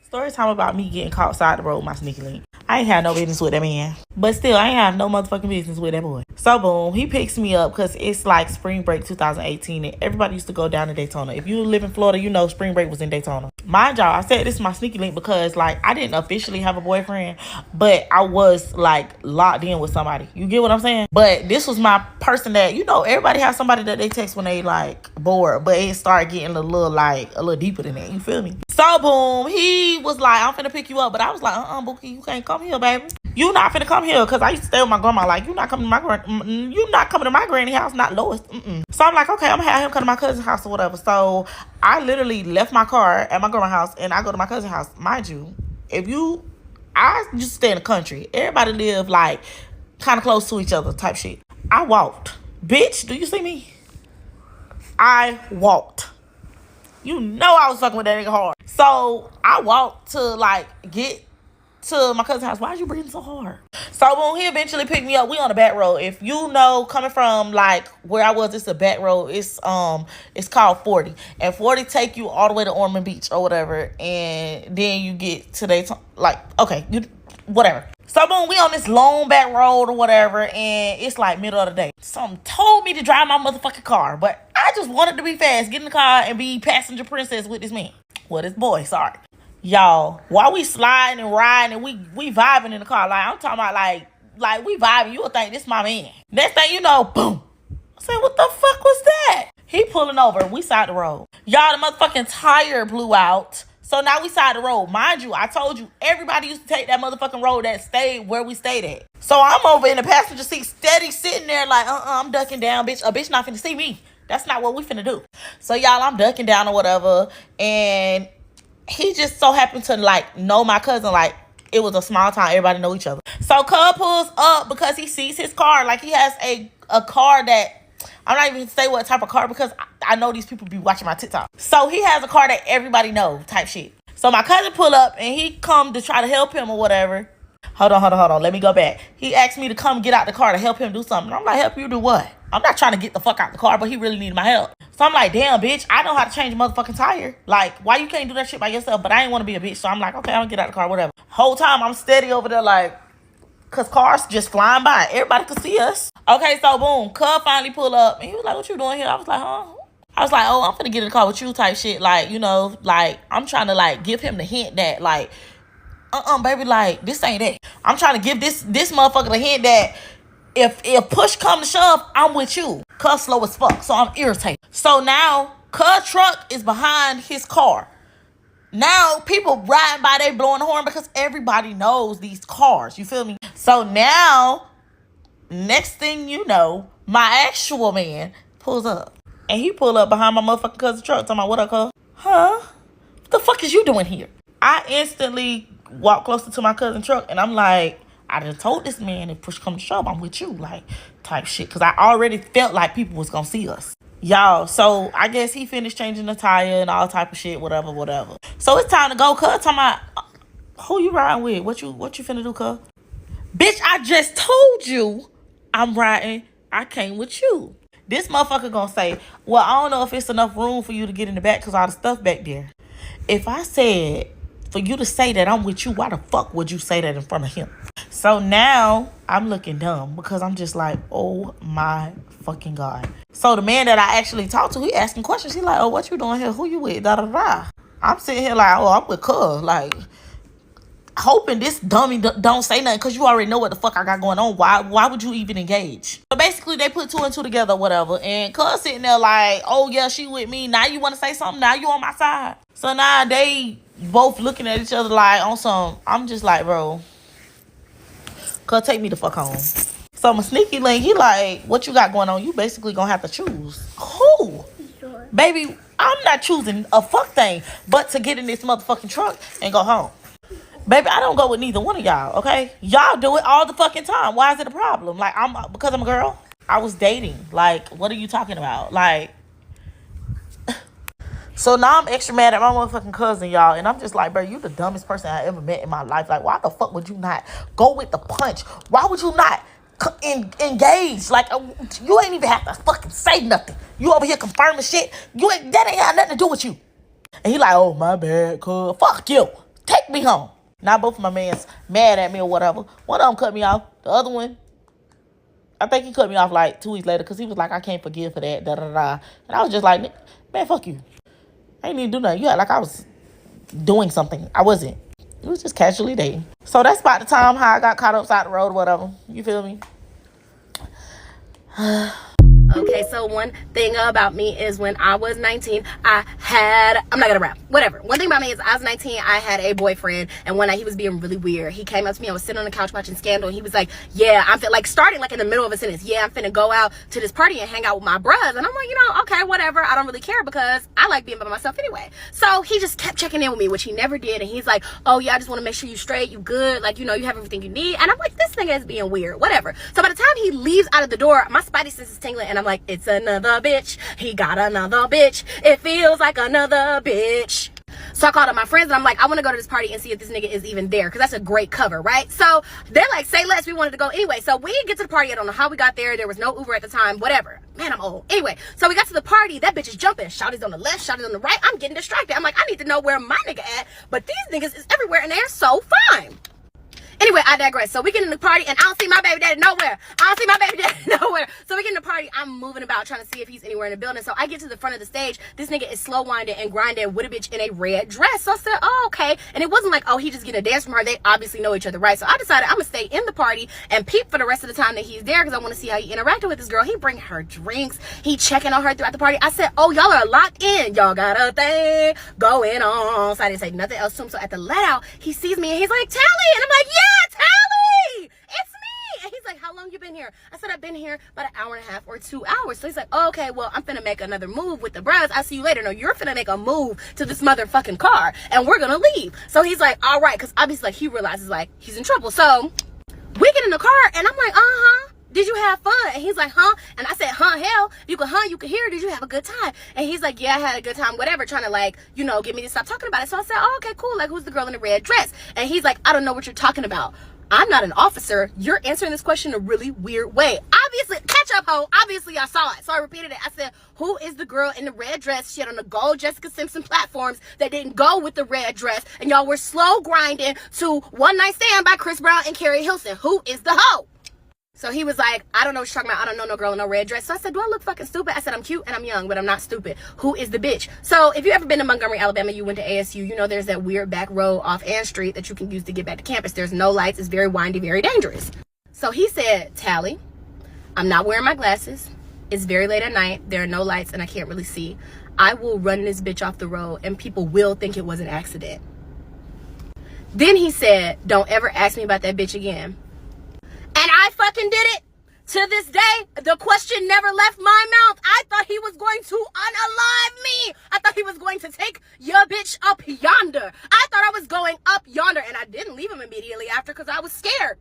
Story time about me getting caught side the road with my sneaky link. I ain't had no business with that man. But still, I ain't have no motherfucking business with that boy. So boom, he picks me up because it's like spring break 2018 and everybody used to go down to Daytona. If you live in Florida, you know spring break was in Daytona. Mind y'all, I said this is my sneaky link because like I didn't officially have a boyfriend, but I was like locked in with somebody. You get what I'm saying? But this was my person that, you know, everybody has somebody that they text when they like bored, but it started getting a little deeper than that. You feel me? So boom, he was like, I'm finna pick you up, but I was like, Bookie, you can't come here, baby. You not finna come here, cause I used to stay with my grandma. Like, you not coming to my granny house, not Lois. So I'm like, okay, I'm gonna have him come to my cousin's house or whatever. So I literally left my car at my grandma's house and I go to my cousin's house. Mind you, I used to stay in the country. Everybody live like kind of close to each other type shit. I walked. Bitch, do you see me? I walked. You know I was fucking with that nigga hard. So I walked to like get to my cousin's house. Why are you breathing so hard? So when he eventually picked me up, we on the back road. If you know, coming from like where I was, it's a back road. It's called 40. And 40 take you all the way to Ormond Beach or whatever. And then you get to Daytona. Like, okay, whatever. So boom, we on this long back road or whatever, and it's like middle of the day. Something told me to drive my motherfucking car, but I just wanted to be fast, get in the car and be passenger princess with this man. Well, this boy, sorry. Y'all, while we sliding and riding and we vibing in the car, like I'm talking about like we vibing, you would think this my man. Next thing you know, boom. I said, what the fuck was that? He pulling over, we side the road. Y'all, the motherfucking tire blew out. So now we side the road. Mind you, I told you, everybody used to take that motherfucking road that stayed where we stayed at. So I'm over in the passenger seat, steady sitting there like, I'm ducking down, bitch. A bitch not finna see me. That's not what we finna do. So y'all, I'm ducking down or whatever. And he just so happened to like know my cousin. Like, it was a small town. Everybody know each other. So Cub pulls up because he sees his car. Like, he has a car that, I'm not even going to say what type of car because I know these people be watching my TikTok. So he has a car that everybody know type shit. So my cousin pull up and he come to try to help him or whatever. Hold on. Let me go back. He asked me to come get out the car to help him do something. I'm like, help you do what? I'm not trying to get the fuck out the car, but he really needed my help. So I'm like, damn, bitch, I know how to change a motherfucking tire. Like, why you can't do that shit by yourself? But I ain't want to be a bitch. So I'm like, okay, I'm gonna get out the car, whatever. Whole time I'm steady over there like, cause cars just flying by. Everybody could see us. Okay, so boom, Cub finally pull up and he was like, what you doing here? I was like, huh? I was like, oh, I'm finna get in the car with you type shit. Like, you know, like, I'm trying to like give him the hint that like, baby, like, this ain't it. I'm trying to give this motherfucker the hint that if push come to shove, I'm with you. Cuz slow as fuck, so I'm irritated. So now, Cuz truck is behind his car. Now, people riding by, they blowing the horn because everybody knows these cars. You feel me? So now, next thing you know, my actual man pulls up. And he pull up behind my motherfucking cousin's truck. Talking about, what up, cuz? Huh? What the fuck is you doing here? I instantly walk closer to my cousin's truck. And I'm like, I done told this man if push come to shove, I'm with you. Like, type shit. Because I already felt like people was going to see us. Y'all, so I guess he finished changing the tire and all type of shit, whatever. So it's time to go, cuz. Talking about, who you riding with? What you finna do, cuz? Bitch, I just told you I'm riding. I came with you. This motherfucker gonna say, well, I don't know if it's enough room for you to get in the back because all the stuff back there. If I said for you to say that I'm with you, why the fuck would you say that in front of him? So now I'm looking dumb because I'm just like, oh my fucking God. So the man that I actually talked to, he asking questions. He like, oh, what you doing here? Who you with? Da da da. I'm sitting here like, oh, I'm with cuz. Like, hoping this dummy don't say nothing because you already know what the fuck I got going on. Why would you even engage? So basically, they put two and two together, whatever. And cuz sitting there like, oh yeah, she with me. Now you want to say something? Now you on my side. So now they both looking at each other like on some. I'm just like, bro, cuz take me the fuck home. So my sneaky link, he like, what you got going on? You basically gonna have to choose. Who? Sure. Baby, I'm not choosing a fuck thing but to get in this motherfucking truck and go home. Baby, I don't go with neither one of y'all, okay? Y'all do it all the fucking time. Why is it a problem? Like, because I'm a girl? I was dating. Like, what are you talking about? Like, so now I'm extra mad at my motherfucking cousin, y'all. And I'm just like, bro, you the dumbest person I ever met in my life. Like, why the fuck would you not go with the punch? Why would you not engage? Like, you ain't even have to fucking say nothing. You over here confirming shit. That ain't got nothing to do with you. And he like, oh, my bad, cuz. Fuck you. Take take me home. Now both of my mans mad at me or whatever. One of them cut me off. The other one, I think he cut me off like 2 weeks later because he was like, I can't forgive for that, da da da. And I was just like, man, fuck you. I ain't even do nothing. You act like I was doing something. I wasn't. It was just casually dating. So that's about the time how I got caught upside the road or whatever. You feel me? Okay, so one thing about me is when I was 19, I'm not gonna rap, whatever. One thing about me is I was 19, I had a boyfriend, and one night he was being really weird. He came up to me, I was sitting on the couch watching Scandal, and he was like, yeah, I'm starting like in the middle of a sentence, yeah, I'm finna go out to this party and hang out with my bros. And I'm like, okay, whatever, I don't really care because I like being by myself anyway. So he just kept checking in with me, which he never did, and he's like, oh yeah, I just wanna make sure you straight, you good, like, you have everything you need. And I'm like, this nigga is being weird, whatever. So by the time he leaves out of the door, my spidey sense is tingling, and I'm like, it's another bitch. He got another bitch. It feels like another bitch. So I called up my friends and I'm like, I want to go to this party and see if this nigga is even there, because that's a great cover, right? So they're like, say less. We wanted to go anyway. So we get to the party. I don't know how we got there. There was no Uber at the time. Whatever. Man, I'm old. Anyway, so we got to the party. That bitch is jumping. Shawty's on the left, shawty's on the right. I'm getting distracted. I'm like, I need to know where my nigga at. But these niggas is everywhere and they're so fine. Anyway, I digress. So we get in the party and I don't see my baby daddy nowhere. So we get in the party. I'm moving about trying to see if he's anywhere in the building. So I get to the front of the stage. This nigga is slow winding and grinding with a bitch in a red dress. So I said, oh, okay. And it wasn't like, oh, he just getting a dance from her. They obviously know each other, right? So I decided I'm going to stay in the party and peep for the rest of the time that he's there because I want to see how he interacted with this girl. He bring her drinks. He checking on her throughout the party. I said, oh, y'all are locked in. Y'all got a thing going on. So I didn't say nothing else to him. So at the let out, he sees me and he's like, Tally. And I'm like, yeah, Tally. It's me. And he's like, how long you been here? I said, I've been here about an hour and a half or 2 hours. So he's like, oh, okay, well, I'm finna make another move with the bros. I'll see you later. No, you're finna make a move to this motherfucking car and we're gonna leave. So he's like, all right, because obviously like, he realizes like he's in trouble. So we get in the car and I'm like, did you have fun? And he's like, huh? And I said, hell, you can hear, did you have a good time? And he's like, yeah, I had a good time, whatever, trying to like, get me to stop talking about it. So I said, oh, okay, cool. Like, who's the girl in the red dress? And he's like, I don't know what you're talking about. I'm not an officer. You're answering this question in a really weird way. Obviously, catch up, ho. Obviously, I saw it. So I repeated it. I said, who is the girl in the red dress? She had on the gold Jessica Simpson platforms that didn't go with the red dress. And y'all were slow grinding to One Night Stand by Chris Brown and Carrie Hilson. Who is the hoe? So he was like, I don't know what you're talking about. I don't know no girl in no red dress. So I said, do I look fucking stupid? I said, I'm cute and I'm young, but I'm not stupid. Who is the bitch? So if you ever been to Montgomery, Alabama, you went to ASU, you know there's that weird back road off Ann Street that you can use to get back to campus. There's no lights. It's very windy, very dangerous. So he said, Tally, I'm not wearing my glasses. It's very late at night. There are no lights and I can't really see. I will run this bitch off the road and people will think it was an accident. Then he said, don't ever ask me about that bitch again. And I fucking did it. To this day, the question never left my mouth. I thought he was going to unalive me. I thought he was going to take your bitch up yonder. I thought I was going up yonder. And I didn't leave him immediately after because I was scared.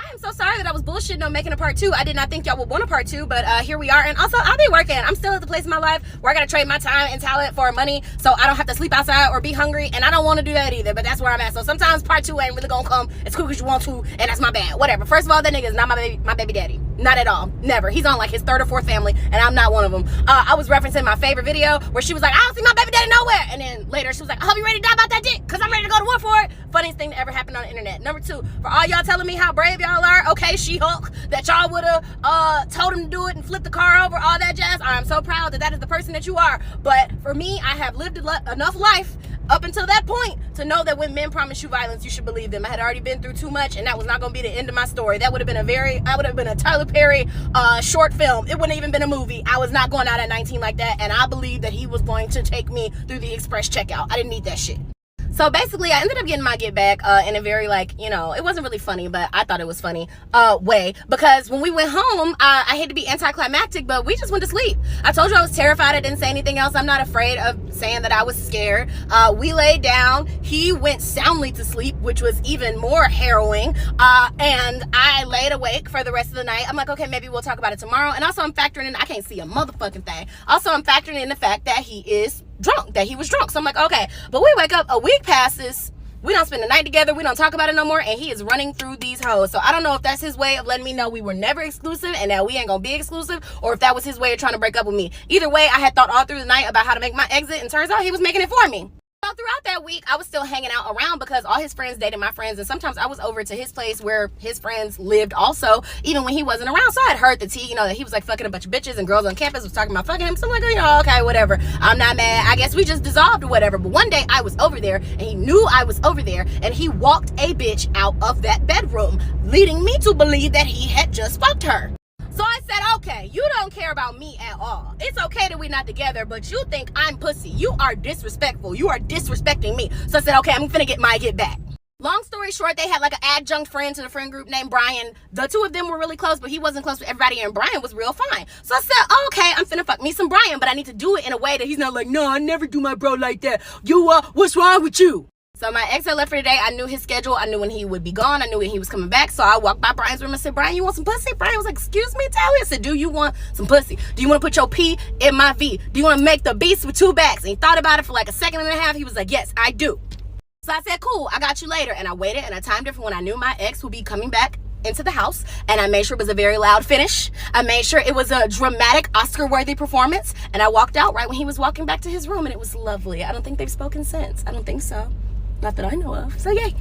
I am so sorry that I was bullshitting on making a part 2. I did not think y'all would want a part 2, but here we are. And also, I'll be working. I'm still at the place in my life where I got to trade my time and talent for money so I don't have to sleep outside or be hungry. And I don't want to do that either, but that's where I'm at. So sometimes part 2 ain't really going to come as quick as you want to, and that's my bad. Whatever. First of all, that nigga is not my baby daddy. Not at all. Never. He's on like his 3rd or 4th family, and I'm not one of them. I was referencing my favorite video where she was like, I don't see my baby daddy nowhere. And then later she was like, I hope you ready to die about that dick because I'm ready to go to war for it. Funniest thing that ever happened on the internet. Number 2, for all y'all telling me how brave y'all are, okay, She-Hulk, that y'all would have told him to do it and flip the car over, all that jazz. I'm so proud that that is the person that you are. But for me, I have lived enough life up until that point to know that when men promise you violence, you should believe them. I had already been through too much, and that was not going to be the end of my story. That would have been a Tyler Perry short film. It wouldn't even been a movie. I was not going out at 19 like that, and I believed that he was going to take me through the express checkout. I didn't need that shit. So basically, I ended up getting my get back in a very, like, it wasn't really funny, but I thought it was funny way. Because when we went home, I hate to be anticlimactic, but we just went to sleep. I told you I was terrified. I didn't say anything else. I'm not afraid of saying that I was scared. We laid down. He went soundly to sleep, which was even more harrowing. And I laid awake for the rest of the night. I'm like, okay, maybe we'll talk about it tomorrow. And also, I'm factoring in, I can't see a motherfucking thing. Also, I'm factoring in the fact that he was drunk. So I'm like, okay, but we wake up, a week passes, we don't spend the night together, we don't talk about it no more, and he is running through these hoes. So I don't know if that's his way of letting me know we were never exclusive and that we ain't gonna be exclusive, or if that was his way of trying to break up with me. Either way, I had thought all through the night about how to make my exit, and turns out he was making it for me. So throughout that week, I was still hanging out around because all his friends dated my friends, and sometimes I was over to his place where his friends lived also, even when he wasn't around. So I had heard the tea, that he was like fucking a bunch of bitches and girls on campus was talking about fucking him. So I'm like, okay, whatever. I'm not mad. I guess we just dissolved or whatever. But one day I was over there and he knew I was over there, and he walked a bitch out of that bedroom, leading me to believe that he had just fucked her. So I said, okay, you don't care about me at all. It's okay that we're not together, but you think I'm pussy. You are disrespectful. You are disrespecting me. So I said, okay, I'm finna get my get back. Long story short, they had like an adjunct friend to the friend group named Brian. The two of them were really close, but he wasn't close with everybody, and Brian was real fine. So I said, oh, okay, I'm finna fuck me some Brian, but I need to do it in a way that he's not like, no, I never do my bro like that. What's wrong with you? So my ex had left for the day. I knew his schedule. I knew when he would be gone. I knew when he was coming back. So I walked by Brian's room and said, Brian, you want some pussy? Brian was like, excuse me, Tally? I said, do you want some pussy? Do you want to put your P in my V? Do you want to make the beast with two backs? And he thought about it for like a second and a half. He was like, yes, I do. So I said, cool, I got you later. And I waited, and I timed it for when I knew my ex would be coming back into the house, and I made sure it was a very loud finish. I made sure it was a dramatic Oscar-worthy performance, and I walked out right when he was walking back to his room, and it was lovely. I don't think they've spoken since. I don't think so. Not that I know of. So yay.